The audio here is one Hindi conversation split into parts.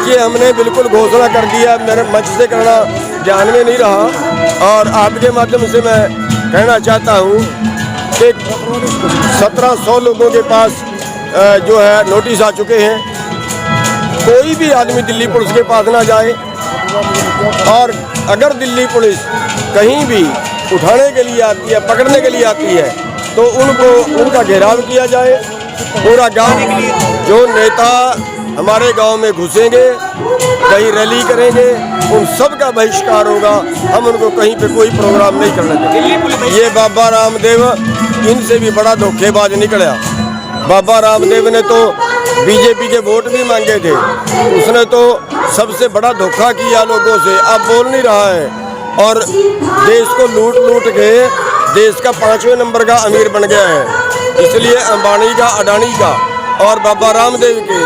देखिए, हमने बिल्कुल घोषणा कर दिया, मेरे मंच से करना ध्यान में नहीं रहा। और आपके माध्यम से मैं कहना चाहता हूँ कि 1700 लोगों के पास जो है नोटिस आ चुके हैं। कोई भी आदमी दिल्ली पुलिस के पास ना जाए, और अगर दिल्ली पुलिस कहीं भी उठाने के लिए आती है, पकड़ने के लिए आती है, तो उनका घेराव किया जाए। पूरा गांव, जो नेता हमारे गांव में घुसेंगे, कहीं रैली करेंगे, उन सब का बहिष्कार होगा। हम उनको कहीं पे कोई प्रोग्राम नहीं करने देंगे। ये बाबा रामदेव इनसे भी बड़ा धोखेबाज निकला। बाबा रामदेव ने तो बीजेपी के वोट भी मांगे थे, उसने तो सबसे बड़ा धोखा किया लोगों से, अब बोल नहीं रहा है, और देश को लूट लूट के देश का 5वें नंबर का अमीर बन गया है। इसलिए अंबानी का, अडानी का और बाबा रामदेव के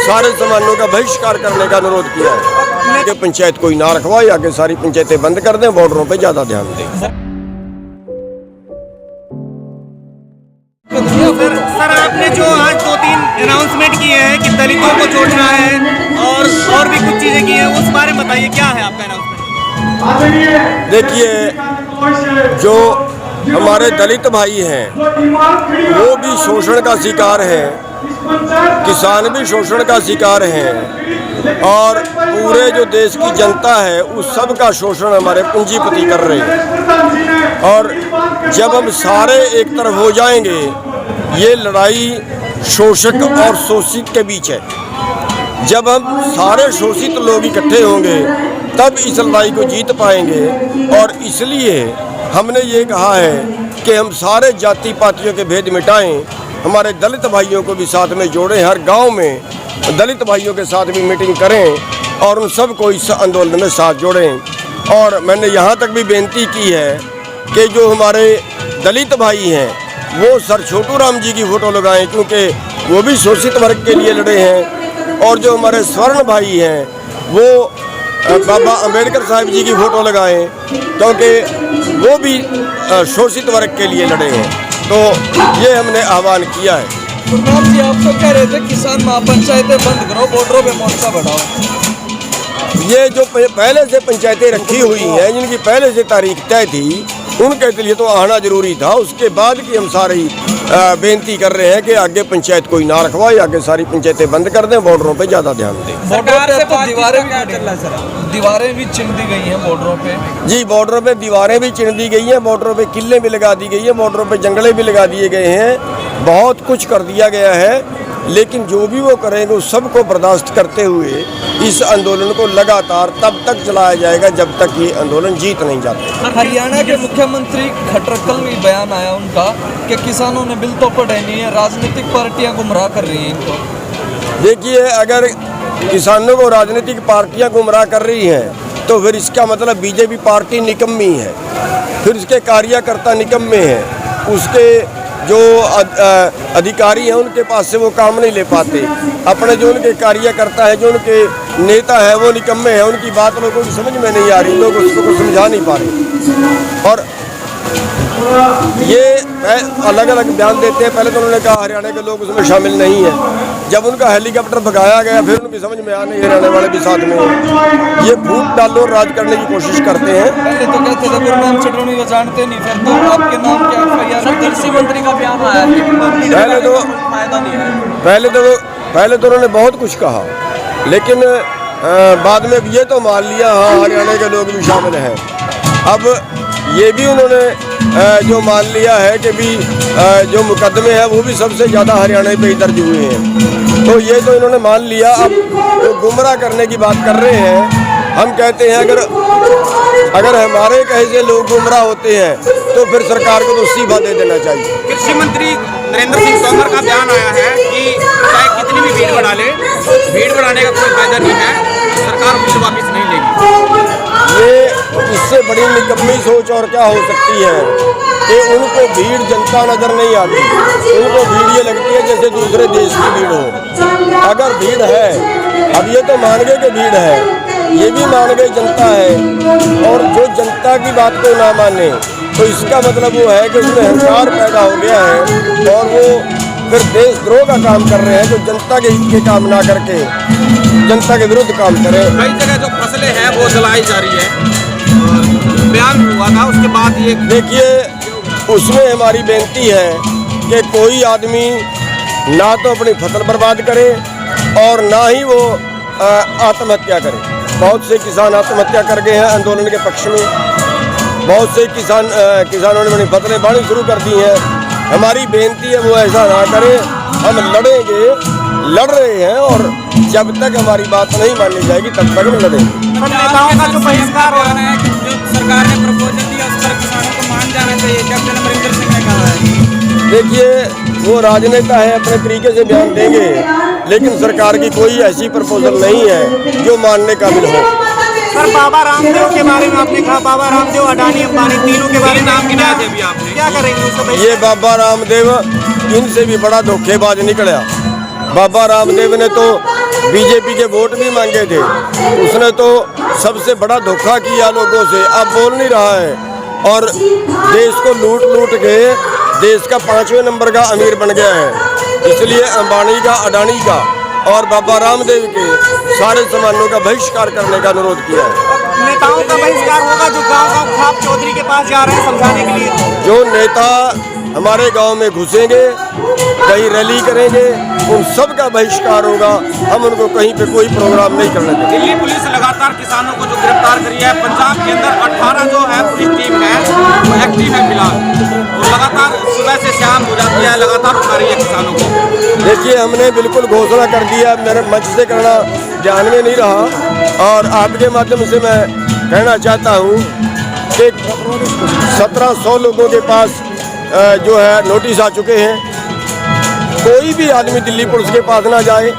सारे सामानों का बहिष्कार करने का अनुरोध किया है कि पंचायत कोई ना रखवाए, आगे सारी पंचायतें बंद कर दें, बॉर्डरों पे ज़्यादा ध्यान दें। सर, आपने जो आज 2-3 अनाउंसमेंट किए हैं कि दलितों को जोड़ना है और भी कुछ चीज़ें की हैं, उस बारे में बताइए, क्या है आपका अनाउंसमेंट? देखिए, जो हमारे दलित भाई हैं वो भी शोषण का शिकार हैं, किसान भी शोषण का शिकार हैं, और पूरे जो देश की जनता है उस सब का शोषण हमारे पूंजीपति कर रहे हैं। और जब हम सारे एक तरफ हो जाएंगे, ये लड़ाई शोषक और शोषित के बीच है। जब हम सारे शोषित लोग इकट्ठे होंगे तब इस लड़ाई को जीत पाएंगे। और इसलिए हमने ये कहा है कि हम सारे जाति पातियों के भेद मिटाएं, हमारे दलित भाइयों को भी साथ में जोड़ें, हर गांव में दलित भाइयों के साथ भी मीटिंग करें और उन सबको इस आंदोलन में साथ जोड़ें। और मैंने यहाँ तक भी बेनती की है कि जो हमारे दलित भाई हैं वो सर छोटू राम जी की फ़ोटो लगाएं, क्योंकि वो भी शोषित वर्ग के लिए लड़े हैं। और जो हमारे स्वर्ण भाई हैं वो बाबा अंबेडकर साहब जी की फ़ोटो लगाएं, क्योंकि वो भी शोषित वर्ग के लिए लड़े हैं। तो ये हमने आह्वान किया है। गुरनाम जी, आप तो कह रहे थे किसान महापंचायतें बंद करो, बॉर्डरों पे मोर्चा बढ़ाओ। ये जो पहले से पंचायतें रखी हुई हैं, जिनकी पहले से तारीख तय थी, उनके लिए तो आना जरूरी था। उसके बाद की हम सारी बेनती कर रहे हैं कि आगे पंचायत कोई ना रखवाए, आगे सारी पंचायतें बंद कर दें, बॉर्डरों पे ज़्यादा ध्यान दें। सरकार से तो दीवारें भी चिन दी गई हैं बॉर्डरों पे। जी, बॉर्डरों पे दीवारें भी चिन दी गई हैं, बॉर्डरों पे किले भी लगा दी गई हैं, बॉर्डरों पे जंगले भी लगा दिए गए हैं, बहुत कुछ कर दिया गया है। लेकिन जो भी वो करेंगे उस सबको बर्दाश्त करते हुए इस आंदोलन को लगातार तब तक चलाया जाएगा जब तक ये आंदोलन जीत नहीं जाते। हरियाणा के मुख्यमंत्री खट्टर, कल भी बयान आया उनका कि किसानों ने बिल तो पढ़े नहीं है, राजनीतिक पार्टियां गुमराह कर रही हैं इनको। देखिए, अगर किसानों को राजनीतिक पार्टियां गुमराह कर रही हैं तो फिर इसका मतलब बीजेपी पार्टी निकम्मी है, फिर उसके कार्यकर्ता निकम्मे हैं, उसके जो अधिकारी हैं उनके पास से वो काम नहीं ले पाते। अपने जो उनके कार्यकर्ता हैं, जो उनके नेता हैं, वो निकम्मे हैं, उनकी बात लोगों की समझ में नहीं आ रही, लोग उसको समझा नहीं पा रहे। और ये अलग अलग बयान देते हैं। पहले तो उन्होंने कहा हरियाणा के लोग उसमें शामिल नहीं हैं, जब उनका हेलीकॉप्टर भगाया गया फिर उनकी समझ में आ नहीं, हरियाणा वाले भी साथ में हैं। ये फूट डालो और राज करने की कोशिश करते हैं। पहले तो कहते थे गुरनाम चटर्जी वो जानते नहीं, फिर तो आपके नाम के FIR कृषि मंत्री का बयान आया है। पहले तो उन्होंने बहुत कुछ कहा, लेकिन बाद में ये तो मान लिया हाँ हरियाणा के लोग भी शामिल हैं। अब ये भी उन्होंने जो मान लिया है कि भी जो मुकदमे हैं वो भी सबसे ज़्यादा हरियाणा पे ही दर्ज हुए हैं। तो ये तो इन्होंने मान लिया। अब वो गुमराह करने की बात कर रहे हैं। हम कहते हैं अगर हमारे कहे से लोग गुमराह होते हैं तो फिर सरकार को तो इस्तीफा दे देना चाहिए। कृषि मंत्री नरेंद्र सिंह तोमर का बयान आया है कि चाहे कितनी भी भीड़ बढ़ा ले, भीड़ बढ़ाने का कोई फायदा नहीं है, सरकार बिल वापस नहीं लेगी। ये इससे बड़ी निकम्मी सोच और क्या हो सकती है कि उनको भीड़ जनता नजर नहीं आती, उनको भीड़ ये लगती है जैसे दूसरे देश की भीड़ हो। अगर भीड़ है, अब ये तो मान गए कि भीड़ है, ये भी मान गए जनता है, और जो जनता की बात को ना माने तो इसका मतलब वो है कि उसमें अहंकार पैदा हो गया है और वो फिर देशद्रोह का काम कर रहे हैं, जो जनता के हित के काम ना करके जनता के विरुद्ध काम करें। कई जगह जो फसलें हैं वो जलाई जा रही है, बयान हुआ था उसके बाद ये देखिए, उसमें हमारी बेनती है कि कोई आदमी ना तो अपनी फसल बर्बाद करे और ना ही वो आत्महत्या करे। बहुत से किसान आत्महत्या कर गए हैं आंदोलन के पक्ष में। बहुत से किसानों ने अपनी फसलें बाढ़ी शुरू कर दी हैं। हमारी बेनती है वो ऐसा ना करें। हम लड़ेंगे, लड़ रहे हैं, और जब तक हमारी बात नहीं मानी जाएगी तब तक हम लड़ेंगे। नेताओं का जो बहिष्कार हो रहा है कि जो सरकार ने प्रपोजल दिया उस पर किसानों को मान जाना चाहिए, कैप्टन अमरिंदर सिंह ने कहा है। देखिए, वो राजनेता है, अपने तरीके से बयान देंगे, लेकिन सरकार की कोई ऐसी प्रपोजल नहीं है जो मानने काबिल हो। सर, बाबा रामदेव के बारे में आपने कहा, बाबा रामदेव, अडानी, अंबानी तीनों के बारे में नाम गिनाए थे भी आपने, क्या करेंगे उसको? ये बाबा रामदेव इनसे भी बड़ा धोखेबाज निकला। बाबा रामदेव ने तो बीजेपी के वोट भी मांगे थे, उसने तो सबसे बड़ा धोखा किया लोगों से, अब बोल नहीं रहा है और देश को लूट लूट के देश का 5वें नंबर का अमीर बन गया है। इसलिए अंबानी का, अडानी का और बाबा रामदेव के सारे सामानों का बहिष्कार करने का अनुरोध किया है। नेताओं का बहिष्कार होगा जो गाँव खाप चौधरी के पास जा रहे हैं समझाने के लिए। जो नेता हमारे गांव में घुसेंगे, कहीं रैली करेंगे, उन सब का बहिष्कार होगा। हम उनको कहीं पे कोई प्रोग्राम नहीं करने देंगे। दिल्ली पुलिस लगातार किसानों को जो गिरफ्तार करी है, पंजाब के अंदर 18 जो है पुलिस टीम है वो एक्टिव है फिलहाल, वो लगातार सुबह से शाम हो जाती है, लगातार उठा रही है किसानों को। देखिए, हमने बिल्कुल घोषणा कर दिया, मेरे मंच से करना ध्यान में नहीं रहा, और आपके माध्यम से मैं कहना चाहता हूँ कि 1700 लोगों के पास जो है नोटिस आ चुके हैं। कोई भी आदमी दिल्ली पुलिस के पास ना जाए,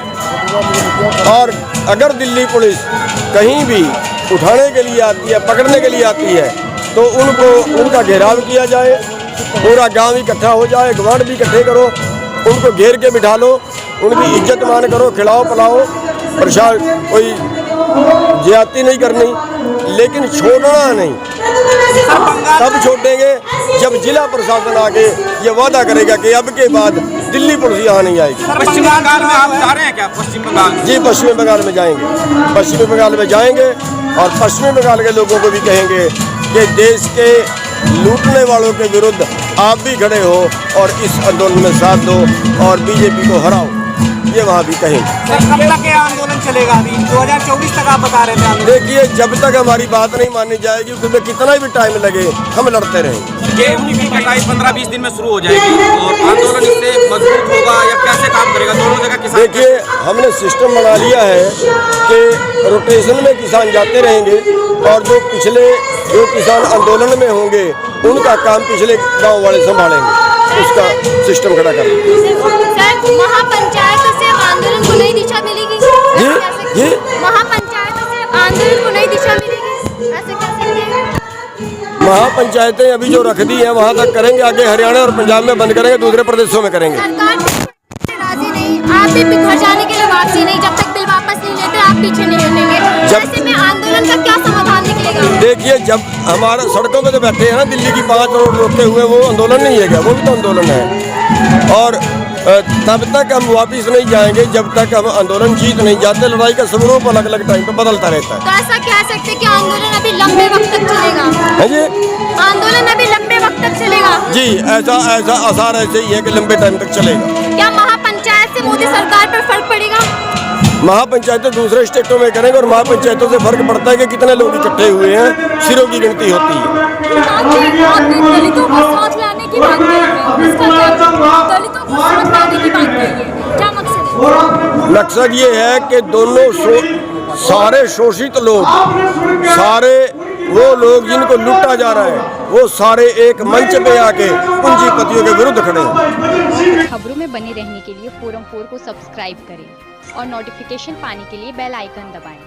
और अगर दिल्ली पुलिस कहीं भी उठाने के लिए आती है, पकड़ने के लिए आती है, तो उनका घेराव किया जाए, पूरा गांव इकट्ठा हो जाए, गवांड भी इकट्ठे करो, उनको घेर के बिठा लो, उनकी इज्जत मान करो, खिलाओ पिलाओ, प्रशासन कोई ज्यादती नहीं करनी, लेकिन छोड़ना नहीं। तब छोड़ेंगे जब जिला प्रशासन आके ये वादा करेगा कि अब के बाद दिल्ली पुलिस यहाँ नहीं आएगी। पश्चिम बंगाल में आप जा रहे हैं क्या? पश्चिम बंगाल जी, पश्चिमी बंगाल में जाएंगे। पश्चिमी बंगाल में जाएंगे और पश्चिमी बंगाल के लोगों को भी कहेंगे कि देश के लूटने वालों के विरुद्ध आप भी खड़े हो और इस आंदोलन में साथ दो और बीजेपी को हराओ, ये वहाँ भी कहेंगे। कब तक ये आंदोलन चलेगा? अभी 2024 तक आप बता रहे थे। देखिए, जब तक हमारी बात नहीं मानी जाएगी, उसमें कितना भी टाइम लगे, हम लड़ते रहेंगे। गेहूं की कटाई 15-20 दिन में शुरू हो जाएगी और आंदोलन इससे मजबूत होगा या कैसे काम करेगा? दोनों जगह किसान, देखिए, हमने सिस्टम बना लिया है कि रोटेशन में किसान जाते रहेंगे और जो किसान आंदोलन में होंगे उनका काम पिछले गांव वाले संभालेंगे, उसका सिस्टम खड़ा करेंगे। महापंचायत से आंदोलन को नई दिशा मिलेगी। जी, महापंचायत से आंदोलन को नई दिशा मिलेगी, ऐसे कह सकते हैं। महापंचायतें अभी जो रख दी है वहाँ तक करेंगे, आगे हरियाणा और पंजाब में बंद करेंगे, दूसरे प्रदेशों में करेंगे। सरकार राजी नहीं, आप भी घर जाने के लिए वापसी नहीं, जब तक बिल वापस नहीं लेते आप पीछे नहीं हटेंगे। ऐसे में आंदोलन का क्या समाधान निकलेगा? देखिए, जब हमारा सड़कों पे तो बैठे हैं ना, दिल्ली की 5 रोड रोके हुए, वो आंदोलन नहीं है क्या? वो भी तो आंदोलन है। और तब तक हम वापिस नहीं जाएंगे जब तक हम आंदोलन जीत नहीं जाते। लड़ाई का स्वरूप अलग अलग टाइम पे बदलता रहता है। तो ऐसा कह सकते हैं कि आंदोलन अभी लंबे वक्त तक चलेगा? है जी, आंदोलन अभी लंबे वक्त तक चलेगा जी, ऐसा आसार ऐसे ही है कि लंबे टाइम तक चलेगा। क्या महापंचायत से मोदी सरकार पर फर्क पड़ेगा? महापंचायतें दूसरे स्टेटों में करेंगे और महापंचायतों से फर्क पड़ता है कि कितने लोग इकट्ठे हुए हैं, सिरों की गिनती होती है। आपने दलितों को साथ लाने की बात कही है, इसका क्या? दलितों को साथ लाने की बात कही है, क्या मकसद है? मकसद ये है कि दोनों सारे शोषित लोग, सारे वो लोग जिनको लूटा जा रहा है, वो सारे एक मंच पे आके पूंजीपतियों के विरुद्ध खड़े हैं। खबरों में बने रहने के लिए फोरम 4 को सब्सक्राइब करें और नोटिफिकेशन पाने के लिए बेल आइकन दबाएं।